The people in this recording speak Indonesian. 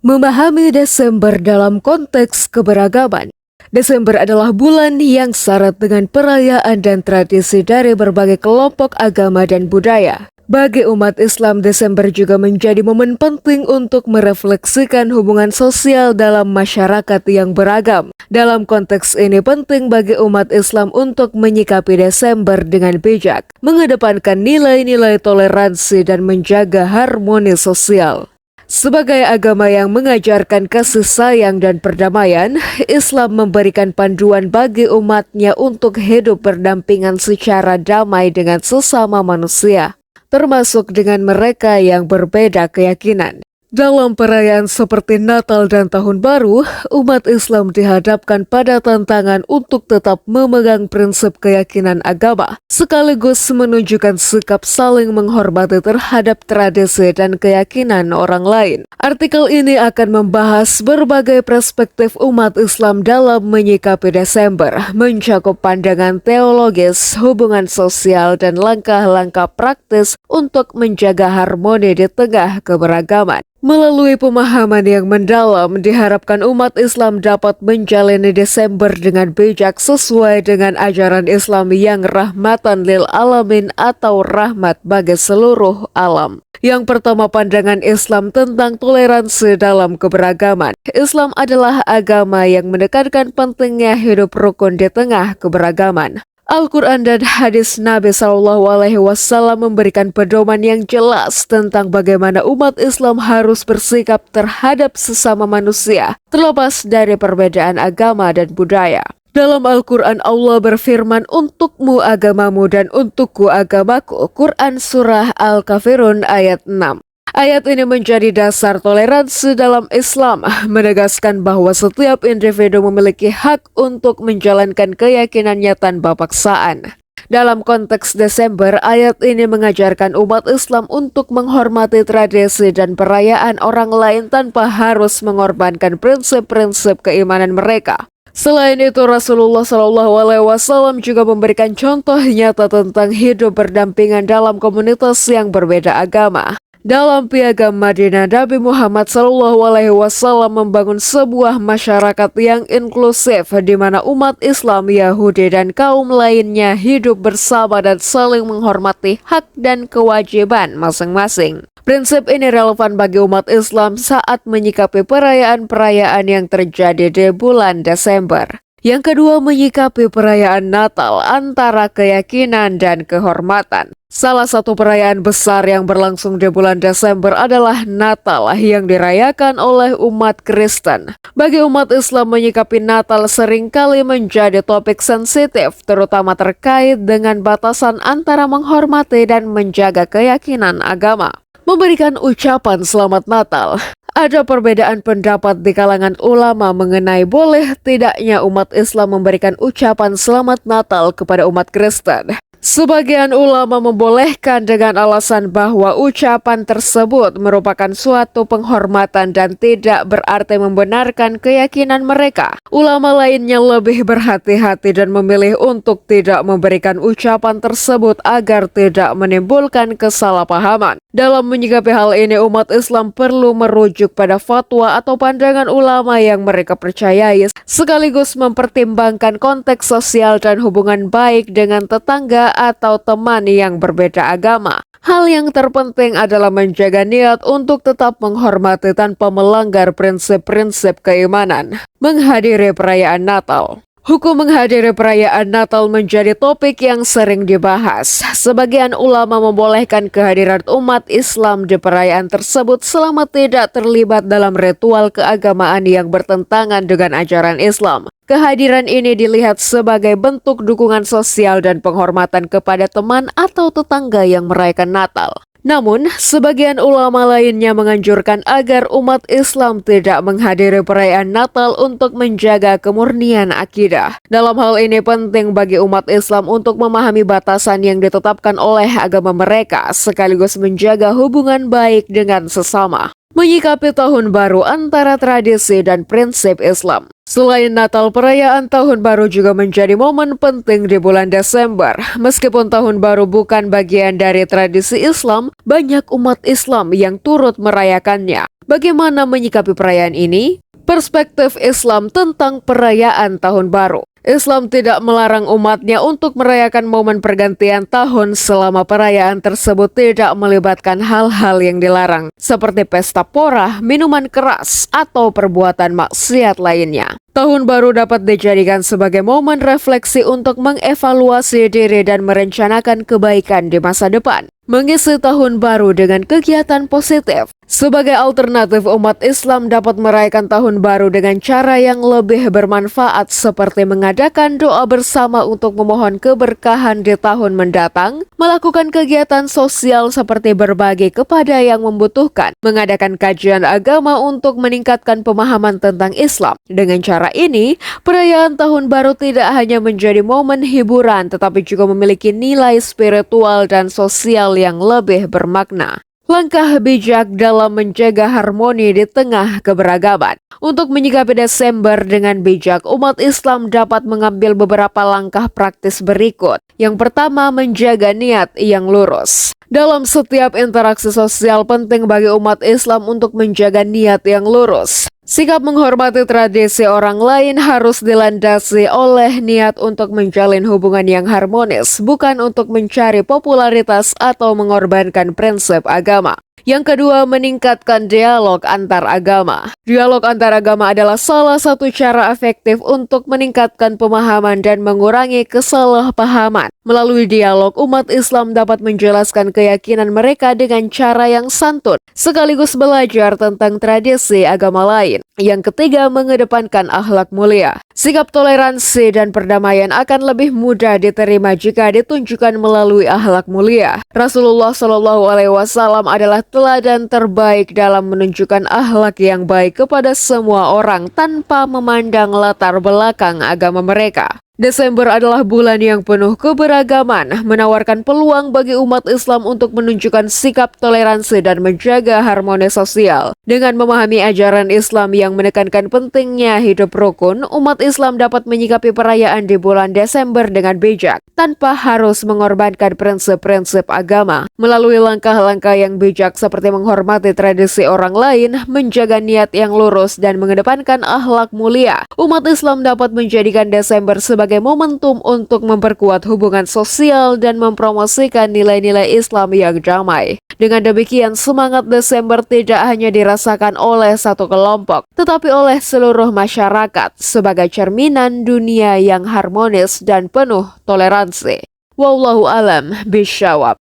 Memahami Desember dalam konteks keberagaman. Desember adalah bulan yang syarat dengan perayaan dan tradisi dari berbagai kelompok agama dan budaya. Bagi umat Islam, Desember juga menjadi momen penting untuk merefleksikan hubungan sosial dalam masyarakat yang beragam. Dalam konteks ini penting bagi umat Islam untuk menyikapi Desember dengan bijak, mengedepankan nilai-nilai toleransi dan menjaga harmoni sosial. Sebagai agama yang mengajarkan kasih sayang dan perdamaian, Islam memberikan panduan bagi umatnya untuk hidup berdampingan secara damai dengan sesama manusia, termasuk dengan mereka yang berbeda keyakinan. Dalam perayaan seperti Natal dan Tahun Baru, umat Islam dihadapkan pada tantangan untuk tetap memegang prinsip keyakinan agama, sekaligus menunjukkan sikap saling menghormati terhadap tradisi dan keyakinan orang lain. Artikel ini akan membahas berbagai perspektif umat Islam dalam menyikapi Desember, mencakup pandangan teologis, hubungan sosial, dan langkah-langkah praktis untuk menjaga harmoni di tengah keberagaman. Melalui pemahaman yang mendalam, diharapkan umat Islam dapat menjalani Desember dengan bijak sesuai dengan ajaran Islam yang rahmatan lil alamin atau rahmat bagi seluruh alam. Yang pertama, pandangan Islam tentang toleransi dalam keberagaman. Islam adalah agama yang menekankan pentingnya hidup rukun di tengah keberagaman. Al-Quran dan hadis Nabi SAW memberikan pedoman yang jelas tentang bagaimana umat Islam harus bersikap terhadap sesama manusia, terlepas dari perbedaan agama dan budaya. Dalam Al-Quran, Allah berfirman, "Untukmu agamamu dan untukku agamaku." Quran Surah Al-Kafirun ayat 6. Ayat ini menjadi dasar toleransi dalam Islam, menegaskan bahwa setiap individu memiliki hak untuk menjalankan keyakinannya tanpa paksaan. Dalam konteks Desember, ayat ini mengajarkan umat Islam untuk menghormati tradisi dan perayaan orang lain tanpa harus mengorbankan prinsip-prinsip keimanan mereka. Selain itu, Rasulullah SAW juga memberikan contoh nyata tentang hidup berdampingan dalam komunitas yang berbeda agama. Dalam Piagam Madinah, Nabi Muhammad SAW membangun sebuah masyarakat yang inklusif di mana umat Islam, Yahudi, dan kaum lainnya hidup bersama dan saling menghormati hak dan kewajiban masing-masing. Prinsip ini relevan bagi umat Islam saat menyikapi perayaan-perayaan yang terjadi di bulan Desember. Yang kedua, menyikapi perayaan Natal antara keyakinan dan kehormatan. Salah satu perayaan besar yang berlangsung di bulan Desember adalah Natal yang dirayakan oleh umat Kristen. Bagi umat Islam, menyikapi Natal seringkali menjadi topik sensitif, terutama terkait dengan batasan antara menghormati dan menjaga keyakinan agama. Memberikan ucapan Selamat Natal. Ada perbedaan pendapat di kalangan ulama mengenai boleh tidaknya umat Islam memberikan ucapan Selamat Natal kepada umat Kristen. Sebagian ulama membolehkan dengan alasan bahwa ucapan tersebut merupakan suatu penghormatan dan tidak berarti membenarkan keyakinan mereka. Ulama lainnya lebih berhati-hati dan memilih untuk tidak memberikan ucapan tersebut agar tidak menimbulkan kesalahpahaman. Dalam menyikapi hal ini, umat Islam perlu merujuk pada fatwa atau pandangan ulama yang mereka percayai, sekaligus mempertimbangkan konteks sosial dan hubungan baik dengan tetangga atau teman yang berbeda agama. Hal yang terpenting adalah menjaga niat untuk tetap menghormati tanpa melanggar prinsip-prinsip keimanan. Menghadiri perayaan Natal. Hukum menghadiri perayaan Natal menjadi topik yang sering dibahas. Sebagian ulama membolehkan kehadiran umat Islam di perayaan tersebut selama tidak terlibat dalam ritual keagamaan yang bertentangan dengan ajaran Islam. Kehadiran ini dilihat sebagai bentuk dukungan sosial dan penghormatan kepada teman atau tetangga yang merayakan Natal. Namun, sebagian ulama lainnya menganjurkan agar umat Islam tidak menghadiri perayaan Natal untuk menjaga kemurnian akidah. Dalam hal ini penting bagi umat Islam untuk memahami batasan yang ditetapkan oleh agama mereka, sekaligus menjaga hubungan baik dengan sesama. menyikapi tahun baru antara tradisi dan prinsip Islam. Selain Natal, perayaan Tahun Baru juga menjadi momen penting di bulan Desember. Meskipun Tahun Baru bukan bagian dari tradisi Islam, banyak umat Islam yang turut merayakannya. Bagaimana menyikapi perayaan ini? Perspektif Islam tentang perayaan Tahun Baru. Islam tidak melarang umatnya untuk merayakan momen pergantian tahun selama perayaan tersebut tidak melibatkan hal-hal yang dilarang, seperti pesta pora, minuman keras, atau perbuatan maksiat lainnya. Tahun baru dapat dijadikan sebagai momen refleksi untuk mengevaluasi diri dan merencanakan kebaikan di masa depan. Mengisi tahun baru dengan kegiatan positif. Sebagai alternatif, umat Islam dapat merayakan tahun baru dengan cara yang lebih bermanfaat seperti mengadakan doa bersama untuk memohon keberkahan di tahun mendatang, melakukan kegiatan sosial seperti berbagi kepada yang membutuhkan, mengadakan kajian agama untuk meningkatkan pemahaman tentang Islam. Dengan cara ini, perayaan tahun baru tidak hanya menjadi momen hiburan tetapi juga memiliki nilai spiritual dan sosial yang lebih bermakna. Langkah bijak dalam menjaga harmoni di tengah keberagaman. Untuk menyikapi Desember dengan bijak, umat Islam dapat mengambil beberapa langkah praktis berikut. Yang pertama, menjaga niat yang lurus. Dalam setiap interaksi sosial penting bagi umat Islam untuk menjaga niat yang lurus. Sikap menghormati tradisi orang lain harus dilandasi oleh niat untuk menjalin hubungan yang harmonis, bukan untuk mencari popularitas atau mengorbankan prinsip agama. Yang kedua, meningkatkan dialog antar agama. Dialog antar agama adalah salah satu cara efektif untuk meningkatkan pemahaman dan mengurangi kesalahpahaman. Melalui dialog, umat Islam dapat menjelaskan keyakinan mereka dengan cara yang santun, sekaligus belajar tentang tradisi agama lain. Yang ketiga, mengedepankan akhlak mulia. Sikap toleransi dan perdamaian akan lebih mudah diterima jika ditunjukkan melalui akhlak mulia. Rasulullah SAW adalah teladan terbaik dalam menunjukkan akhlak yang baik kepada semua orang tanpa memandang latar belakang agama mereka. Desember adalah bulan yang penuh keberagaman, menawarkan peluang bagi umat Islam untuk menunjukkan sikap toleransi dan menjaga harmoni sosial. Dengan memahami ajaran Islam yang menekankan pentingnya hidup rukun, umat Islam dapat menyikapi perayaan di bulan Desember dengan bijak, tanpa harus mengorbankan prinsip-prinsip agama. Melalui langkah-langkah yang bijak seperti menghormati tradisi orang lain, menjaga niat yang lurus, dan mengedepankan akhlak mulia, umat Islam dapat menjadikan Desember sebagai momentum untuk memperkuat hubungan sosial dan mempromosikan nilai-nilai Islam yang damai. Dengan demikian, semangat Desember tidak hanya dirasakan oleh satu kelompok, tetapi oleh seluruh masyarakat sebagai cerminan dunia yang harmonis dan penuh toleransi. Wallahu alam bishawab.